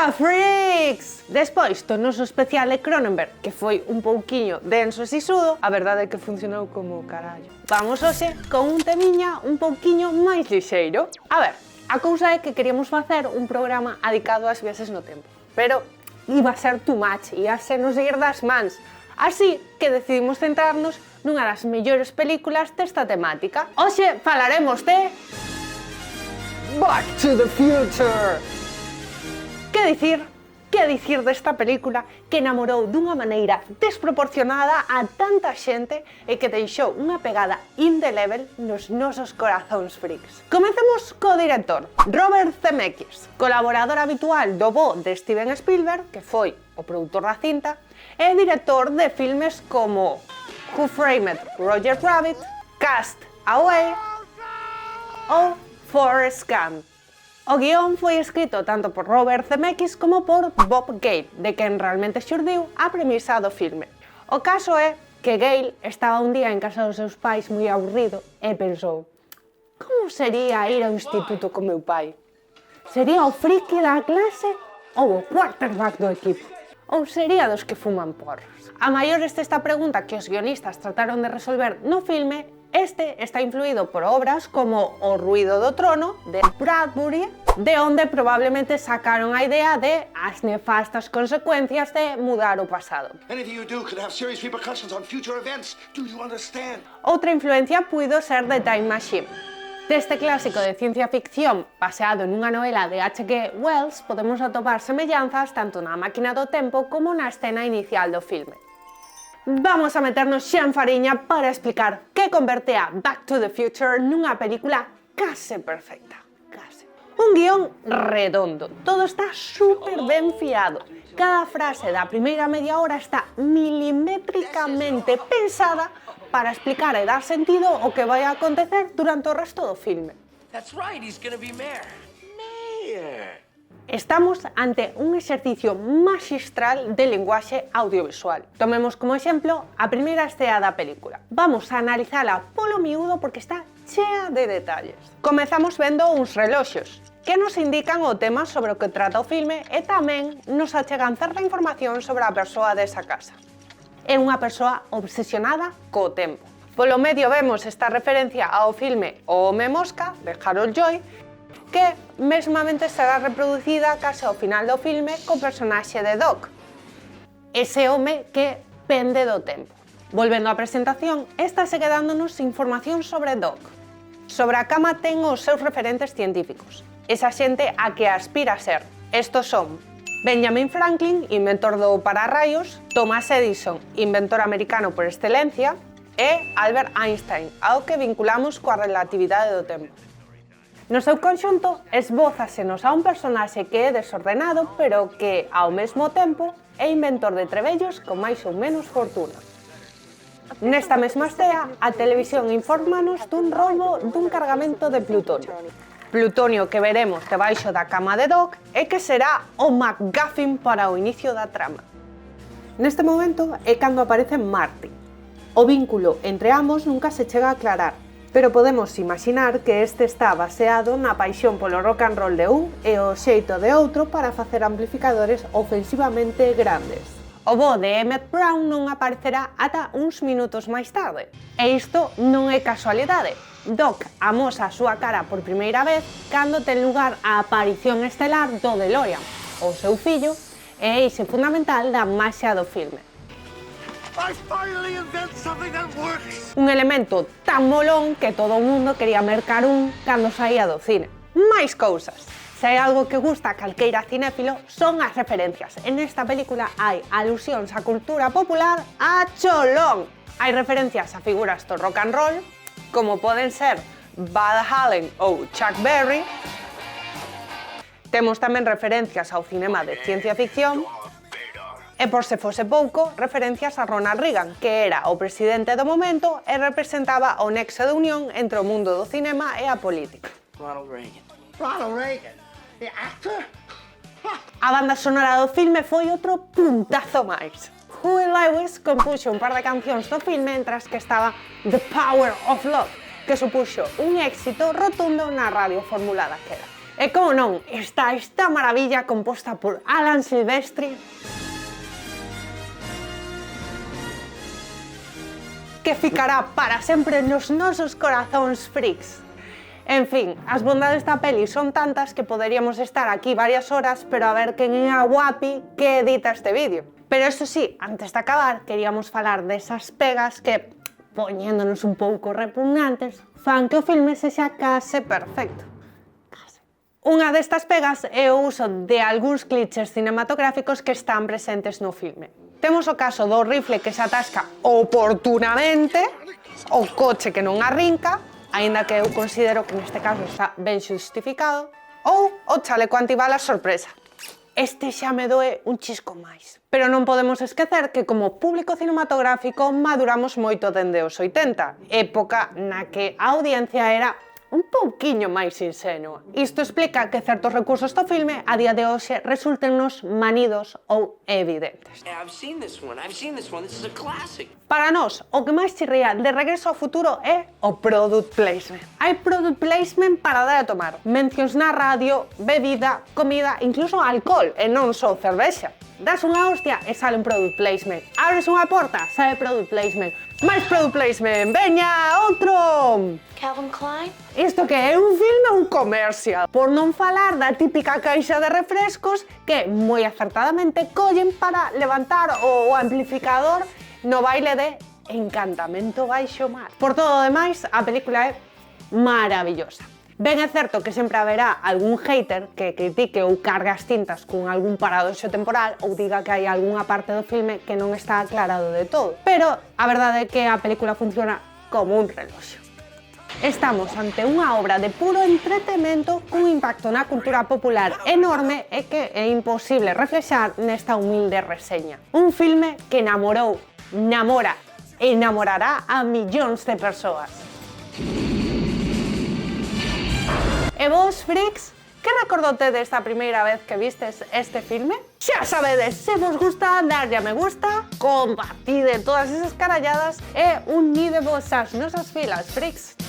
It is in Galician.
Ola, freaks! Despois do noso especial de Cronenberg, que foi un pouquiño denso e sisudo, a verdade é que funcionou como o carallo. Vamos hoxe con un temiña un pouquiño máis lixeiro. A ver, a cousa é que queríamos facer un programa dedicado ás viaxes no tempo, pero iba a ser too much, ia se nos ir das mans. Así que decidimos centrarnos nunha das mellores películas desta temática. Hoxe falaremos de Back to the Future. Que dicir desta película que enamorou dunha maneira desproporcionada a tanta xente e que deixou unha pegada indelével nos nosos corazóns freaks. Comecemos co director, Robert Zemeckis, colaborador habitual do bo de Steven Spielberg, que foi o produtor da cinta, e director de filmes como Who Framed Roger Rabbit, Cast Away ou Forrest Gump. O guión foi escrito tanto por Robert Zemeckis como por Bob Gale, de quen realmente xurdiu a premisa do filme. O caso é que Gale estaba un día en casa dos seus pais moi aburrido e pensou: como sería ir ao instituto con meu pai? Sería o friki da clase ou o quarterback do equipo? Ou sería dos que fuman porros? A maiores desta pregunta que os guionistas trataron de resolver no filme, este está influído por obras como O ruido do trono, de Bradbury, de onde probablemente sacaron a idea de as nefastas consecuencias de mudar o pasado. Outra influencia puido ser de Time Machine. Deste clásico de ciencia ficción baseado nunha novela de H.G. Wells podemos atopar semellanzas tanto na máquina do tempo como na escena inicial do filme. Vamos a meternos xa en fariña para explicar que converte a Back to the Future nunha película case perfecta. Un guión redondo, todo está super ben fiado. Cada frase da primeira media hora está milimétricamente pensada para explicar e dar sentido ao que vai a acontecer durante o resto do filme. Estamos ante un exercicio maxistral de linguaxe audiovisual. Tomemos como exemplo a primeira escena da película. Vamos a analizala polo miúdo porque está chea de detalles. Comezamos vendo uns reloxos que nos indican o tema sobre o que trata o filme e tamén nos achegan certa información sobre a persoa desa casa. É unha persoa obsesionada co tempo. Polo medio vemos esta referencia ao filme O home mosca, de Harold Lloyd, que mesmamente será reproducida case ao final do filme co personaxe de Doc, ese home que pende do tempo. Volvendo á presentación, esta segue dándonos información sobre Doc. Sobre a cama ten os seus referentes científicos, esa xente a que aspira a ser. Estos son Benjamin Franklin, inventor do pararraios, Thomas Edison, inventor americano por excelencia, e Albert Einstein, ao que vinculamos coa relatividade do tempo. No seu conxunto, esbózasenos a un personaxe que é desordenado, pero que, ao mesmo tempo, é inventor de trebellos con máis ou menos fortuna. Nesta mesma estea, a televisión informanos dun roubo dun cargamento de plutonio. Plutonio que veremos debaixo da cama de Doc e que será o MacGuffin para o inicio da trama. Neste momento é cando aparece Marty. O vínculo entre ambos nunca se chega a aclarar, pero podemos imaginar que este está baseado na paixón polo rock and roll de un e o xeito de outro para facer amplificadores ofensivamente grandes. O bo de Emmett Brown non aparecerá ata uns minutos máis tarde. E isto non é casualidade. Doc amosa a súa cara por primeira vez cando ten lugar a aparición estelar do DeLorean, o seu fillo, e eixe fundamental da maxia do filme. Un elemento tan molón que todo o mundo quería mercar un cando saía do cine. Máis cousas. Se hai algo que gusta a calqueira cinéfilo son as referencias. En esta película hai alusións á cultura popular a cholón. Hai referencias a figuras do rock and roll, como poden ser Van Halen ou Chuck Berry. Temos tamén referencias ao cinema de ciencia ficción. E por se fose pouco, referencias a Ronald Reagan, que era o presidente do momento e representaba o nexo de unión entre o mundo do cinema e a política. Ronald Reagan, the actor? A banda sonora do filme foi outro puntazo máis. Huey Lewis compuxo un par de cancións do filme mentras que estaba The Power of Love, que supuxo un éxito rotundo na radio formulada que era. E como non, está esta maravilla composta por Alan Silvestri, que ficará para sempre nos nosos corazóns freaks. En fin, as bondades da peli son tantas que poderíamos estar aquí varias horas, pero a ver quen é a guapi que edita este vídeo. Pero eso sí, antes de acabar, queríamos falar desas pegas que, poñéndonos un pouco repugnantes, fan que o filme sexa case perfecto. Unha destas pegas é o uso de algúns clichés cinematográficos que están presentes no filme. Temos o caso do rifle que se atasca oportunamente, o coche que non arrinca, aínda que eu considero que neste caso está ben xustificado, ou o chaleco antibalas sorpresa. Este xa me doe un chisco máis. Pero non podemos esquecer que como público cinematográfico maduramos moito dende os 80, época na que a audiencia era un pouquiño máis inxenua. Isto explica que certos recursos do filme a día de hoxe resultennos manidos ou evidentes. Para nós, o que máis chirría de Regreso ao Futuro é o product placement. Hai product placement para dar a tomar. Mencións na radio, bebida, comida, incluso alcohol, e non só cervexa. Das unha hostia e sale un product placement. Abres unha porta, sale product placement. Máis product placement, veña, outro! Calvin Klein? Isto que é un filme ou un comercial? Por non falar da típica caixa de refrescos que moi acertadamente collen para levantar o amplificador no baile de Encantamento baixo mar. Por todo o demais, a película é maravillosa. Ben é certo que sempre haberá algún hater que critique ou cargue as tintas con algún paradoxo temporal ou diga que hai algunha parte do filme que non está aclarado de todo. Pero a verdade é que a película funciona como un reloxo. Estamos ante unha obra de puro entretemento cun impacto na cultura popular enorme e que é imposible reflexar nesta humilde reseña. Un filme que namorou, namora e namorará a millóns de persoas. E vos, freaks, que recordotedes da primeira vez que vistes este filme? Xa sabedes, se vos gusta, darlle a me gusta, compartide todas esas caralladas e unidevos ás nosas filas, freaks.